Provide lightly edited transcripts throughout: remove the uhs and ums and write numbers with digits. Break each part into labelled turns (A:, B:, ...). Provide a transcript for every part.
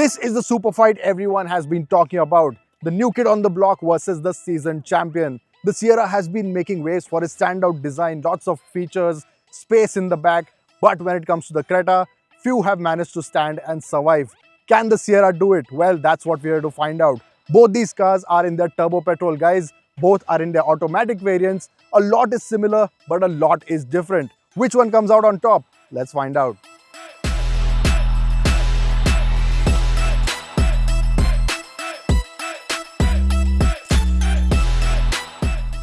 A: This is the super fight everyone has been talking about. The new kid on the block versus the seasoned champion. The Sierra has been making waves for its standout design, lots of features, space in the back. But when it comes to the Creta, few have managed to stand and survive. Can the Sierra do it? Well, that's what we're here to find out. Both these cars are in their turbo petrol, guys. Both are in their automatic variants. A lot is similar, but a lot is different. Which one comes out on top? Let's find out.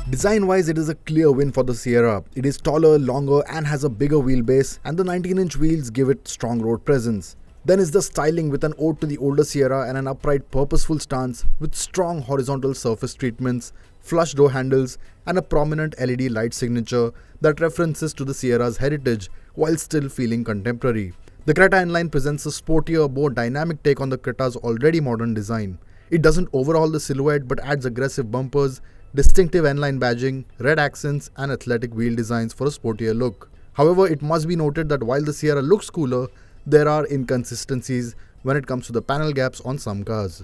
A: Design-wise, it is a clear win for the Sierra. It is taller, longer and has a bigger wheelbase, and the 19-inch wheels give it strong road presence. Then is the styling with an ode to the older Sierra and an upright, purposeful stance with strong horizontal surface treatments, flush door handles and a prominent LED light signature that references to the Sierra's heritage while still feeling contemporary. The Creta inline presents a sportier, more dynamic take on the Creta's already modern design. It doesn't overhaul the silhouette but adds aggressive bumpers, distinctive N-line badging, red accents and athletic wheel designs for a sportier look. However, it must be noted that while the Sierra looks cooler, there are inconsistencies when it comes to the panel gaps on some cars.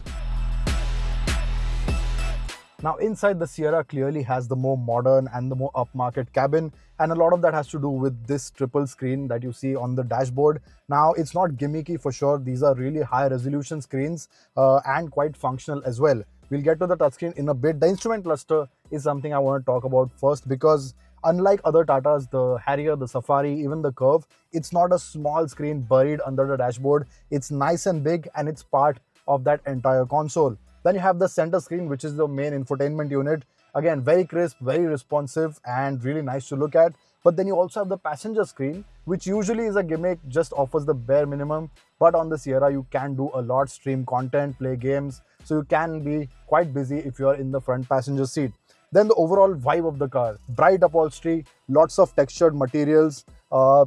A: Now inside, the Sierra clearly has the more modern and the more upmarket cabin, and a lot of that has to do with this triple screen that you see on the dashboard. Now it's not gimmicky for sure, these are really high resolution screens and quite functional as well. We'll get to the touchscreen in a bit. The instrument cluster is something I want to talk about first because unlike other Tatas, the Harrier, the Safari, even the Curve, it's not a small screen buried under the dashboard. It's nice and big and it's part of that entire console. Then you have the center screen, which is the main infotainment unit. Again, very crisp, very responsive and really nice to look at. But then you also have the passenger screen, which usually is a gimmick, just offers the bare minimum. But on the Sierra, you can do a lot, stream content, play games. So you can be quite busy if you are in the front passenger seat. Then the overall vibe of the car, bright upholstery, lots of textured materials,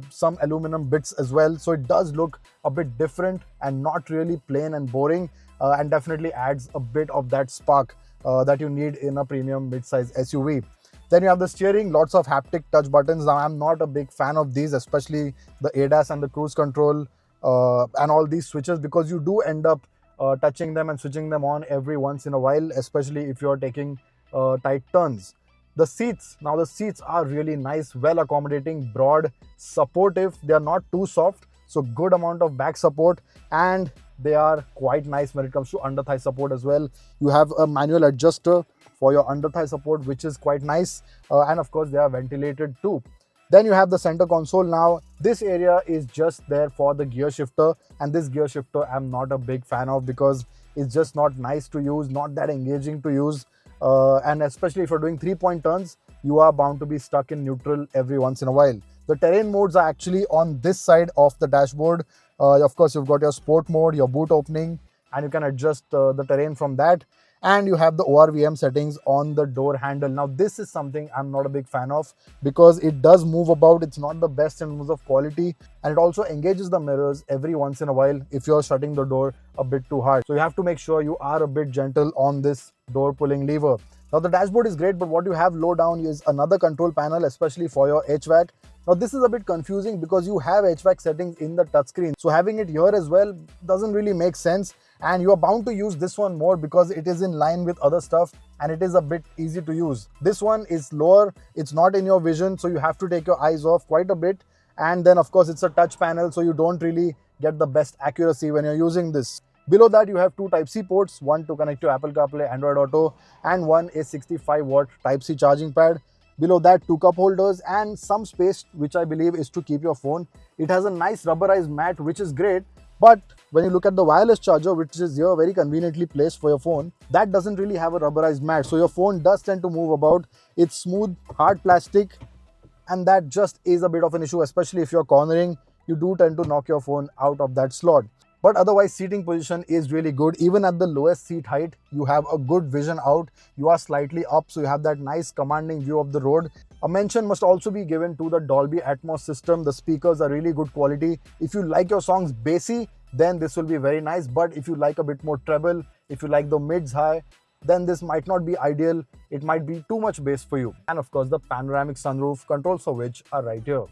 A: some aluminum bits as well. So it does look a bit different and not really plain and boring, and definitely adds a bit of that spark that you need in a premium mid-size SUV. Then you have the steering, lots of haptic touch buttons. Now I'm not a big fan of these, especially the ADAS and the cruise control and all these switches, because you do end up touching them and switching them on every once in a while, especially if you're taking tight turns. The seats, now the seats are really nice, well accommodating, broad, supportive. They are not too soft, so good amount of back support, and they are quite nice when it comes to under thigh support as well. You have a manual adjuster for your under thigh support, which is quite nice, and of course they are ventilated too. Then you have the center console. Now this area is just there for the gear shifter, and this gear shifter I'm not a big fan of because it's just not nice to use, not that engaging to use, and especially if you're doing 3-point turns, you are bound to be stuck in neutral every once in a while. The terrain modes are actually on this side of the dashboard. Of course, you've got your sport mode, your boot opening, and you can adjust the terrain from that. And you have the ORVM settings on the door handle. Now this is something I'm not a big fan of because it does move about. It's not the best in terms of quality, and it also engages the mirrors every once in a while if you're shutting the door a bit too hard. So you have to make sure you are a bit gentle on this door pulling lever. Now the dashboard is great, but what you have low down is another control panel, especially for your HVAC. Now this is a bit confusing because you have HVAC settings in the touchscreen, so having it here as well doesn't really make sense, and you are bound to use this one more because it is in line with other stuff and it is a bit easy to use. This one is lower, it's not in your vision, so you have to take your eyes off quite a bit, and then of course it's a touch panel, so you don't really get the best accuracy when you're using this. Below that you have two Type-C ports, one to connect to Apple CarPlay, Android Auto, and one is 65-watt Type-C charging pad. Below that, two cup holders and some space, which I believe is to keep your phone. It has a nice rubberized mat, which is great, but when you look at the wireless charger, which is here very conveniently placed for your phone, that doesn't really have a rubberized mat, so your phone does tend to move about. It's smooth, hard plastic, and that just is a bit of an issue, especially if you're cornering. You do tend to knock your phone out of that slot. But otherwise, seating position is really good. Even at the lowest seat height, you have a good vision out. You are slightly up, so you have that nice commanding view of the road. A mention must also be given to the Dolby Atmos system. The speakers are really good quality. If you like your songs bassy, then this will be very nice. But if you like a bit more treble, if you like the mids high, then this might not be ideal. It might be too much bass for you. And of course, the panoramic sunroof, controls for which are right here.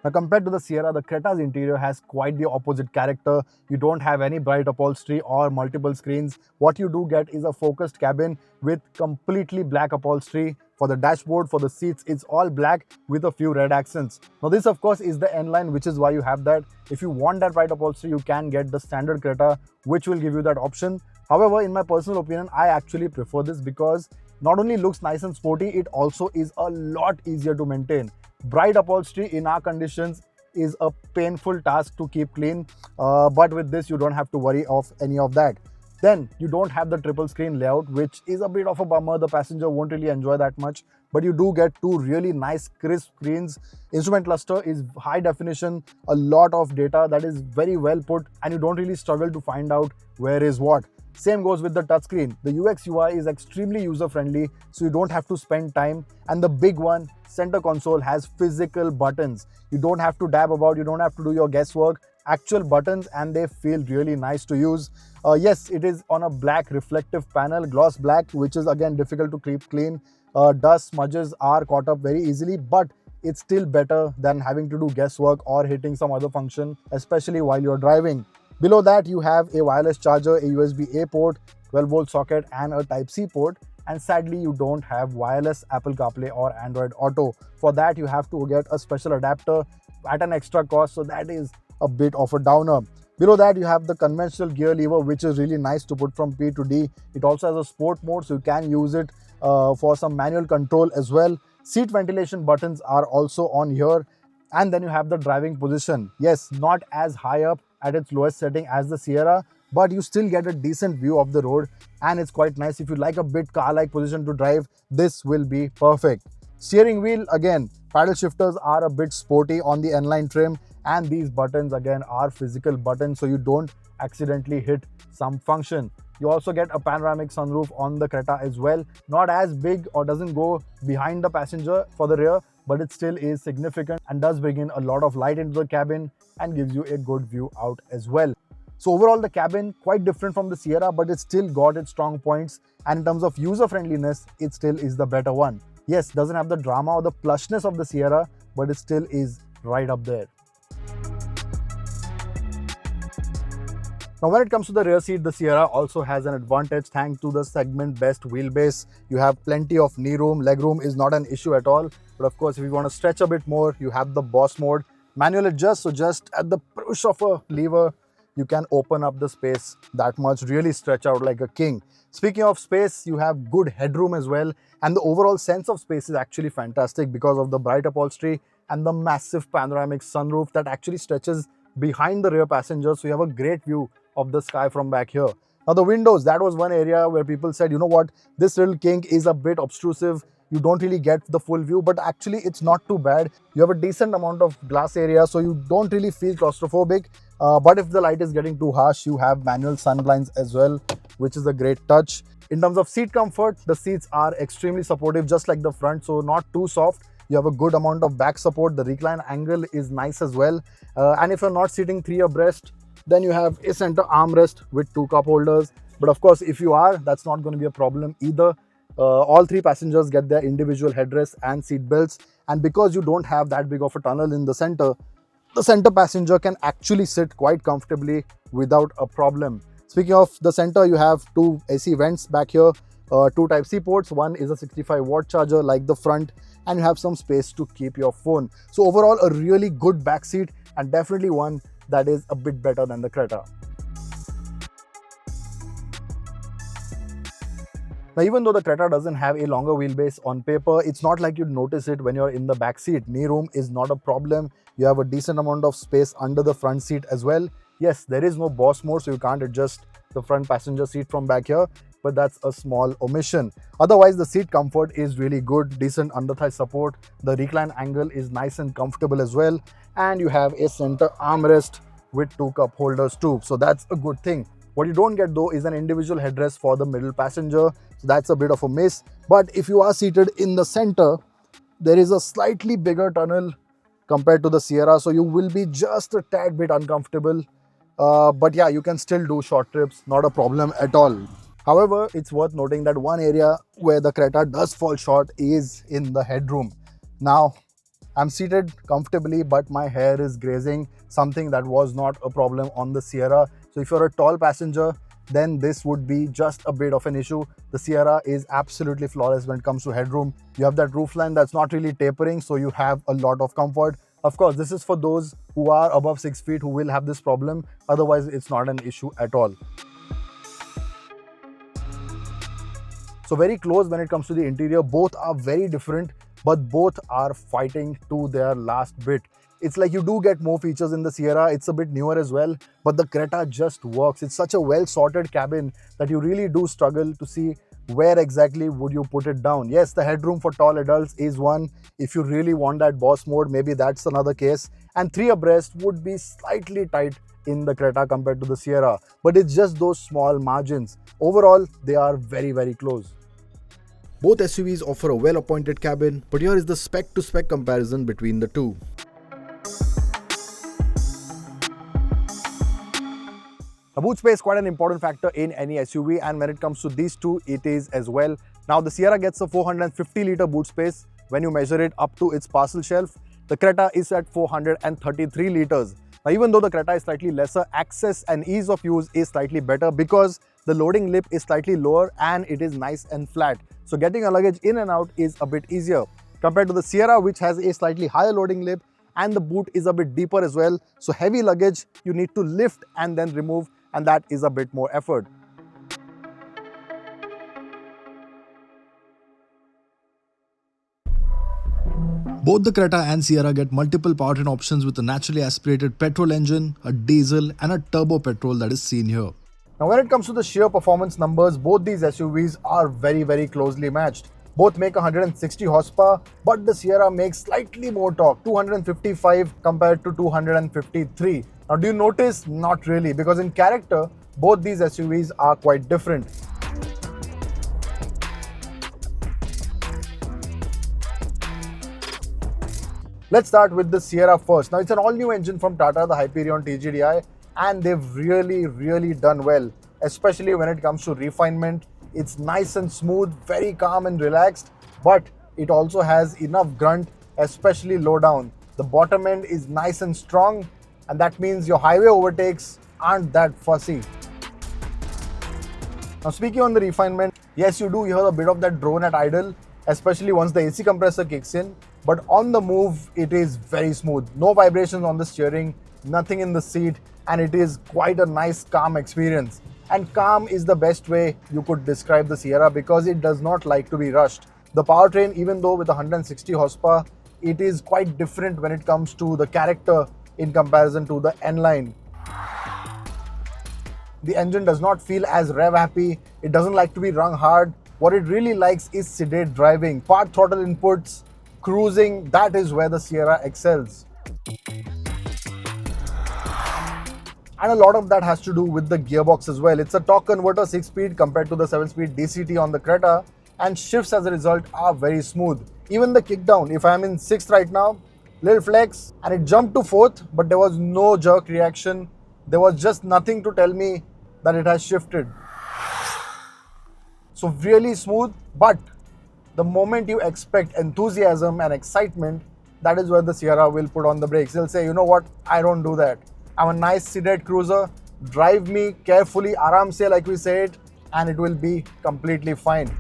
A: Now, compared to the Sierra, the Creta's interior has quite the opposite character. You don't have any bright upholstery or multiple screens. What you do get is a focused cabin with completely black upholstery. For the dashboard, for the seats, it's all black with a few red accents. Now, this of course is the N-line, which is why you have that. If you want that bright upholstery, you can get the standard Creta, which will give you that option. However, in my personal opinion, I actually prefer this because not only looks nice and sporty, it also is a lot easier to maintain. Bright upholstery in our conditions is a painful task to keep clean, but with this you don't have to worry of any of that. Then you don't have the triple screen layout, which is a bit of a bummer. The passenger won't really enjoy that much, but you do get two really nice crisp screens. Instrument cluster is high definition, a lot of data that is very well put, and you don't really struggle to find out where is what. Same goes with the touchscreen. The UX UI is extremely user friendly, so you don't have to spend time. And the big one, center console has physical buttons. You don't have to dab about, you don't have to do your guesswork. Actual buttons, and they feel really nice to use. Yes, it is on a black reflective panel, gloss black, which is again difficult to keep clean. Dust smudges are caught up very easily, but it's still better than having to do guesswork or hitting some other function, especially while you're driving. Below that, you have a wireless charger, a USB-A port, 12-volt socket, and a Type-C port. And sadly, you don't have wireless Apple CarPlay or Android Auto. For that, you have to get a special adapter at an extra cost, so that is a bit of a downer. Below that, you have the conventional gear lever, which is really nice to put from P to D. It also has a sport mode, so you can use it for some manual control as well. Seat ventilation buttons are also on here. And then you have the driving position. Yes, not as high up at its lowest setting as the Sierra, but you still get a decent view of the road, and it's quite nice. If you like a bit car-like position to drive, this will be perfect. Steering wheel, again, paddle shifters are a bit sporty on the N-line trim, and these buttons again are physical buttons, so you don't accidentally hit some function. You also get a panoramic sunroof on the Creta as well. Not as big or doesn't go behind the passenger for the rear, but it still is significant and does bring in a lot of light into the cabin and gives you a good view out as well. So overall, the cabin quite different from the Sierra, but it still got its strong points, and in terms of user friendliness, it still is the better one. Yes, doesn't have the drama or the plushness of the Sierra, but it still is right up there. Now, when it comes to the rear seat, the Sierra also has an advantage thanks to the segment best wheelbase. You have plenty of knee room, leg room is not an issue at all. But of course, if you want to stretch a bit more, you have the boss mode. Manual adjust, so just at the push of a lever, you can open up the space that much, really stretch out like a king. Speaking of space, you have good headroom as well. And the overall sense of space is actually fantastic because of the bright upholstery and the massive panoramic sunroof that actually stretches behind the rear passenger. So you have a great view of the sky from back here. Now the windows, that was one area where people said, you know what, this little kink is a bit obtrusive. You don't really get the full view, but actually it's not too bad. You have a decent amount of glass area, so you don't really feel claustrophobic. But if the light is getting too harsh, you have manual sun blinds as well, which is a great touch. In terms of seat comfort, the seats are extremely supportive, just like the front, so not too soft. You have a good amount of back support. The recline angle is nice as well. And if you're not sitting three abreast, then you have a center armrest with two cup holders. But of course, if you are, that's not going to be a problem either. All three passengers get their individual headrests and seat belts. And because you don't have that big of a tunnel in the center passenger can actually sit quite comfortably without a problem. Speaking of the center, you have two AC vents back here, two Type-C ports. One is a 65-watt charger like the front, and you have some space to keep your phone. So overall, a really good back seat, and definitely one that is a bit better than the Creta. Now, even though the Creta doesn't have a longer wheelbase on paper, it's not like you'd notice it when you're in the back seat. Knee room is not a problem. You have a decent amount of space under the front seat as well. Yes, there is no boss mode, so you can't adjust the front passenger seat from back here, but that's a small omission. Otherwise, the seat comfort is really good, decent under thigh support. The recline angle is nice and comfortable as well. And you have a center armrest with two cup holders too. So that's a good thing. What you don't get though is an individual headrest for the middle passenger. So that's a bit of a miss. But if you are seated in the center, there is a slightly bigger tunnel compared to the Sierra. So you will be just a tad bit uncomfortable. But yeah, you can still do short trips, not a problem at all. However, it's worth noting that one area where the Creta does fall short is in the headroom. Now, I'm seated comfortably, but my hair is grazing, something that was not a problem on the Sierra. So if you're a tall passenger, then this would be just a bit of an issue. The Sierra is absolutely flawless when it comes to headroom. You have that roofline that's not really tapering, so you have a lot of comfort. Of course, this is for those who are above 6 feet who will have this problem. Otherwise, it's not an issue at all. So very close when it comes to the interior. Both are very different, but both are fighting to their last bit. It's like you do get more features in the Sierra. It's a bit newer as well, but the Creta just works. It's such a well sorted cabin that you really do struggle to see where exactly would you put it down. Yes, the headroom for tall adults is one. If you really want that boss mode, maybe that's another case. And 3 abreast would be slightly tight in the Creta compared to the Sierra, but it's just those small margins. Overall, they are very, very close. Both SUVs offer a well-appointed cabin, but here is the spec-to-spec comparison between the two. The boot space is quite an important factor in any SUV, and when it comes to these two, it is as well. Now, the Sierra gets a 450-litre boot space when you measure it up to its parcel shelf. The Creta is at 433 litres. Now, even though the Creta is slightly lesser, access and ease of use is slightly better because the loading lip is slightly lower and it is nice and flat. So getting a luggage in and out is a bit easier compared to the Sierra, which has a slightly higher loading lip and the boot is a bit deeper as well. So heavy luggage you need to lift and then remove, and that is a bit more effort. Both the Creta and Sierra get multiple powertrain options with a naturally aspirated petrol engine, a diesel and a turbo petrol that is seen here. Now when it comes to the sheer performance numbers, both these SUVs are very, very closely matched. Both make 160 horsepower, but the Sierra makes slightly more torque, 255 compared to 253. Now do you notice? Not really, because in character, both these SUVs are quite different. Let's start with the Sierra first. Now it's an all-new engine from Tata, the Hyperion TGDI, and they've really done well, especially when it comes to refinement. It's nice and smooth, very calm and relaxed, but it also has enough grunt, especially low down. The bottom end is nice and strong, and that means your highway overtakes aren't that fussy. Now speaking on the refinement, yes, you do hear a bit of that drone at idle, especially once the AC compressor kicks in, but on the move it is very smooth. No vibrations on the steering, nothing in the seat, and it is quite a nice calm experience. And calm is the best way you could describe the Sierra because it does not like to be rushed. The powertrain, even though with 160 horsepower, it is quite different when it comes to the character in comparison to the N-Line. The engine does not feel as rev happy, it doesn't like to be rung hard. What it really likes is sedate driving, part throttle inputs, cruising. That is where the Sierra excels. And a lot of that has to do with the gearbox as well. It's a torque converter 6-speed compared to the 7-speed DCT on the Creta, and shifts as a result are very smooth. Even the kickdown, if I'm in 6th right now, little flex, and it jumped to 4th, but there was no jerk reaction. There was just nothing to tell me that it has shifted. So really smooth, but the moment you expect enthusiasm and excitement, that is where the Sierra will put on the brakes. They'll say, you know what, I don't do that. I'm a nice sedate cruiser, drive me carefully, aram se like we say it, and it will be completely fine.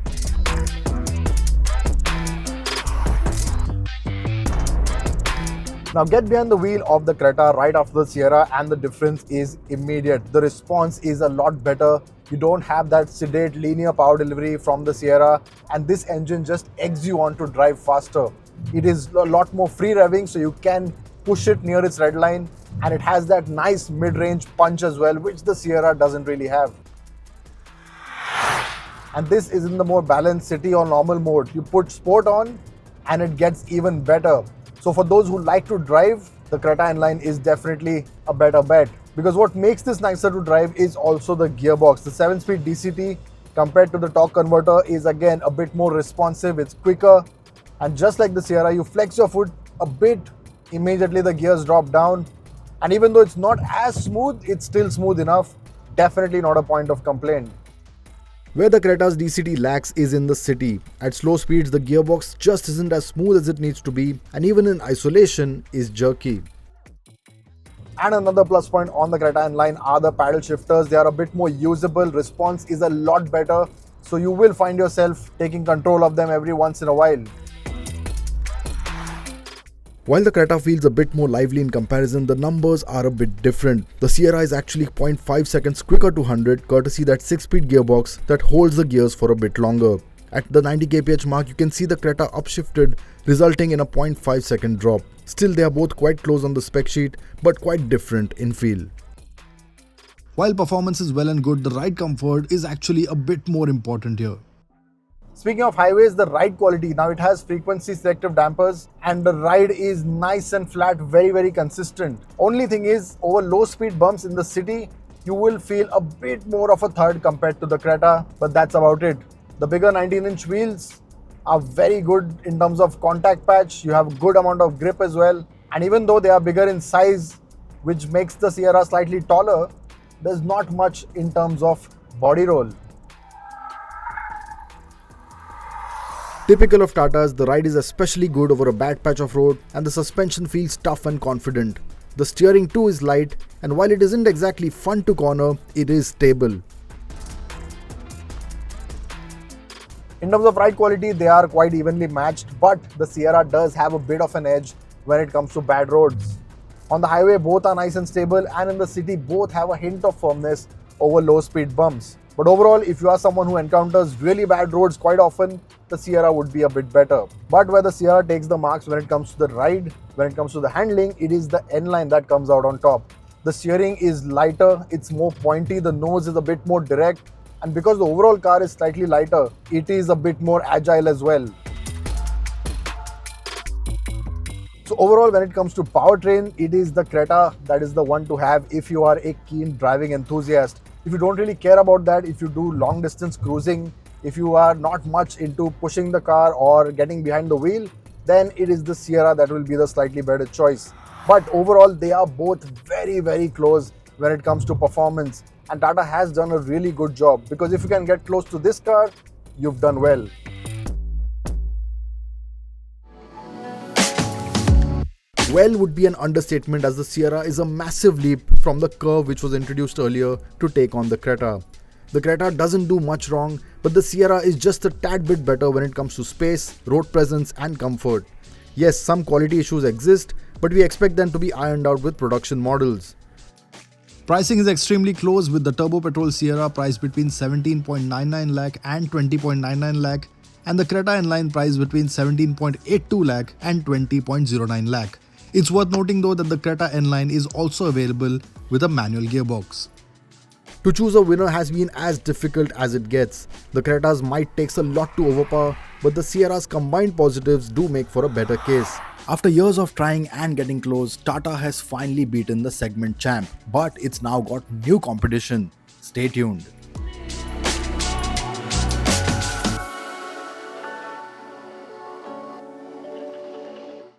A: Now get behind the wheel of the Creta right after the Sierra and the difference is immediate. The response is a lot better. You don't have that sedate linear power delivery from the Sierra, and this engine just eggs you on to drive faster. It is a lot more free revving, so you can push it near its red line, and it has that nice mid-range punch as well, which the Sierra doesn't really have. And this is in the more balanced city or normal mode. You put sport on and it gets even better. So for those who like to drive, the Creta N-Line is definitely a better bet. Because what makes this nicer to drive is also the gearbox. The 7-speed DCT compared to the torque converter is again a bit more responsive, it's quicker. And just like the Sierra, you flex your foot a bit, immediately the gears drop down. And even though it's not as smooth, it's still smooth enough. Definitely not a point of complaint. Where the Creta's DCT lacks is in the city. At slow speeds, the gearbox just isn't as smooth as it needs to be, and even in isolation is jerky. And another plus point on the Creta N-Line are the paddle shifters. They are a bit more usable, response is a lot better, so you will find yourself taking control of them every once in a while. While the Creta feels a bit more lively in comparison, the numbers are a bit different. The Sierra is actually 0.5 seconds quicker to 100 courtesy that 6-speed gearbox that holds the gears for a bit longer. At the 90 kph mark, you can see the Creta upshifted, resulting in a 0.5 second drop. Still, they are both quite close on the spec sheet, but quite different in feel. While performance is well and good, the ride comfort is actually a bit more important here. Speaking of highways, the ride quality, now it has frequency selective dampers and the ride is nice and flat, very consistent. Only thing is, over low speed bumps in the city, you will feel a bit more of a thud compared to the Creta, but that's about it. The bigger 19-inch wheels are very good in terms of contact patch. You have good amount of grip as well, and even though they are bigger in size, which makes the Sierra slightly taller, there's not much in terms of body roll. Typical of Tatas, the ride is especially good over a bad patch of road and the suspension feels tough and confident. The steering too is light, and while it isn't exactly fun to corner, it is stable. In terms of ride quality, they are quite evenly matched, but the Sierra does have a bit of an edge when it comes to bad roads. On the highway, both are nice and stable, and in the city, both have a hint of firmness over low speed bumps. But overall, if you are someone who encounters really bad roads quite often, the Sierra would be a bit better. But where the Sierra takes the marks when it comes to the ride, when it comes to the handling, it is the N-Line that comes out on top. The steering is lighter, it's more pointy, the nose is a bit more direct, and because the overall car is slightly lighter, it is a bit more agile as well. So overall, when it comes to powertrain, it is the Creta that is the one to have if you are a keen driving enthusiast. If you don't really care about that, if you do long distance cruising, if you are not much into pushing the car or getting behind the wheel, then it is the Sierra that will be the slightly better choice. But overall, they are both very close when it comes to performance, and Tata has done a really good job, because if you can get close to this car, you've done well. Well would be an understatement, as the Sierra is a massive leap from the Curve which was introduced earlier to take on the Creta. The Creta doesn't do much wrong, but the Sierra is just a tad bit better when it comes to space, road presence and comfort. Yes, some quality issues exist, but we expect them to be ironed out with production models. Pricing is extremely close, with the turbo petrol Sierra priced between 17.99 lakh and 20.99 lakh, and the Creta N-Line priced between 17.82 lakh and 20.09 lakh. It's worth noting though that the Creta N-Line is also available with a manual gearbox. To choose a winner has been as difficult as it gets. The Creta's might takes a lot to overpower, but the Sierra's combined positives do make for a better case. After years of trying and getting close, Tata has finally beaten the segment champ, but it's now got new competition. Stay tuned.